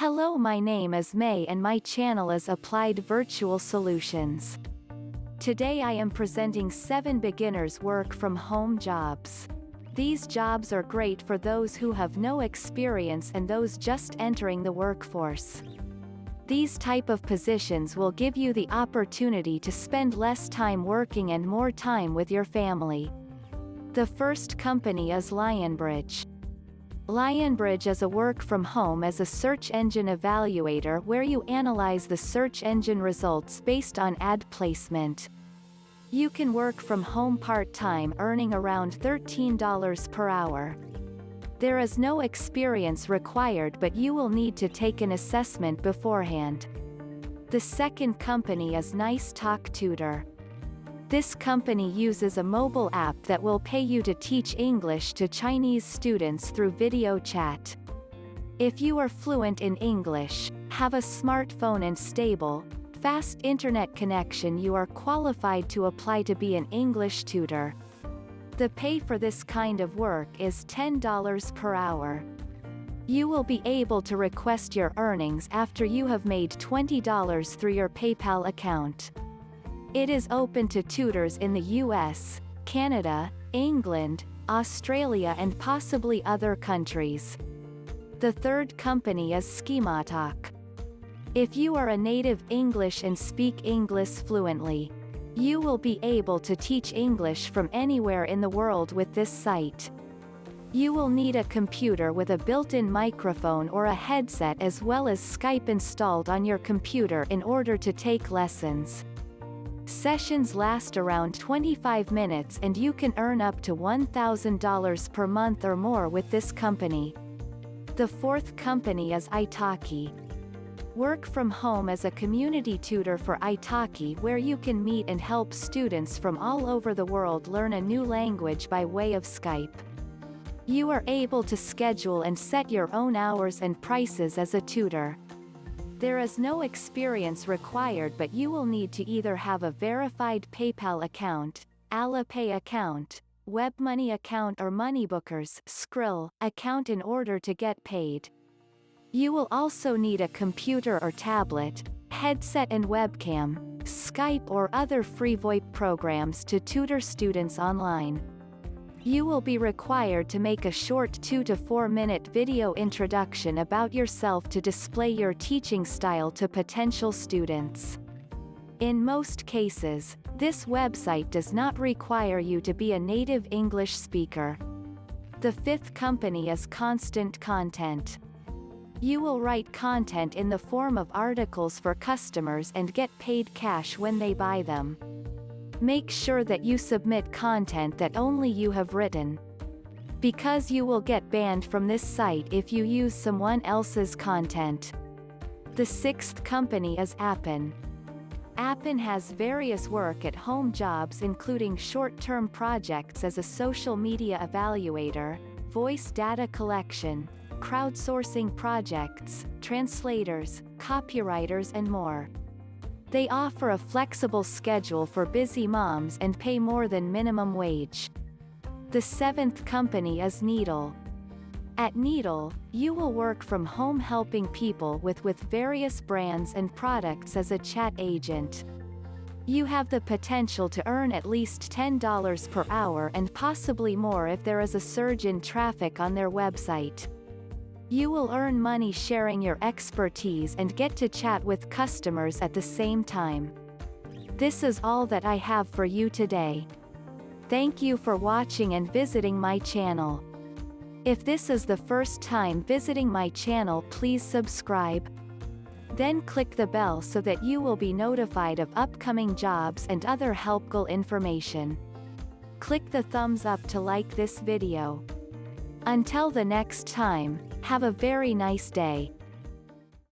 Hello, my name is May and my channel is Applied Virtual Solutions. Today I am presenting 7 beginners work from home jobs. These jobs are great for those who have no experience and those just entering the workforce. These type of positions will give you the opportunity to spend less time working and more time with your family. The first company is Lionbridge. Lionbridge is a work from home as a search engine evaluator where you analyze the search engine results based on ad placement. You can work from home part-time earning around $13 per hour. There is no experience required, but you will need to take an assessment beforehand. The second company is Tutor. This company uses a mobile app that will pay you to teach English to Chinese students through video chat. If you are fluent in English, have a smartphone and stable, fast internet connection, you are qualified to apply to be an English tutor. The pay for this kind of work is $10 per hour. You will be able to request your earnings after you have made $20 through your PayPal account. It is open to tutors in the US, Canada, England, Australia and possibly other countries. The third company is Skimatak. If you are a native English and speak English fluently, you will be able to teach English from anywhere in the world with this site. You will need a computer with a built-in microphone or a headset as well as Skype installed on your computer in order to take lessons. Sessions last around 25 minutes and you can earn up to $1,000 per month or more with this company. The fourth company is Italki. Work from home as a community tutor for Italki, where you can meet and help students from all over the world learn a new language by way of Skype. You are able to schedule and set your own hours and prices as a tutor. There is no experience required, but you will need to either have a verified PayPal account, Alipay account, WebMoney account or Moneybooker's Skrill account in order to get paid. You will also need a computer or tablet, headset and webcam, Skype or other free VoIP programs to tutor students online. You will be required to make a short 2 to 4 minute video introduction about yourself to display your teaching style to potential students. In most cases, this website does not require you to be a native English speaker. The fifth company is Constant Content. You will write content in the form of articles for customers and get paid cash when they buy them. Make sure that you submit content that only you have written, because you will get banned from this site if you use someone else's content. The sixth company is Appen. Appen has various work-at-home jobs including short-term projects as a social media evaluator, voice data collection, crowdsourcing projects, translators, copywriters and more. They offer a flexible schedule for busy moms and pay more than minimum wage. The seventh company is Needle. At Needle, you will work from home helping people with various brands and products as a chat agent. You have the potential to earn at least $10 per hour and possibly more if there is a surge in traffic on their website. You will earn money sharing your expertise and get to chat with customers at the same time. This is all that I have for you today. Thank you for watching and visiting my channel. If this is the first time visiting my channel, please subscribe. Then click the bell so that you will be notified of upcoming jobs and other helpful information. Click the thumbs up to like this video. Until the next time, have a very nice day.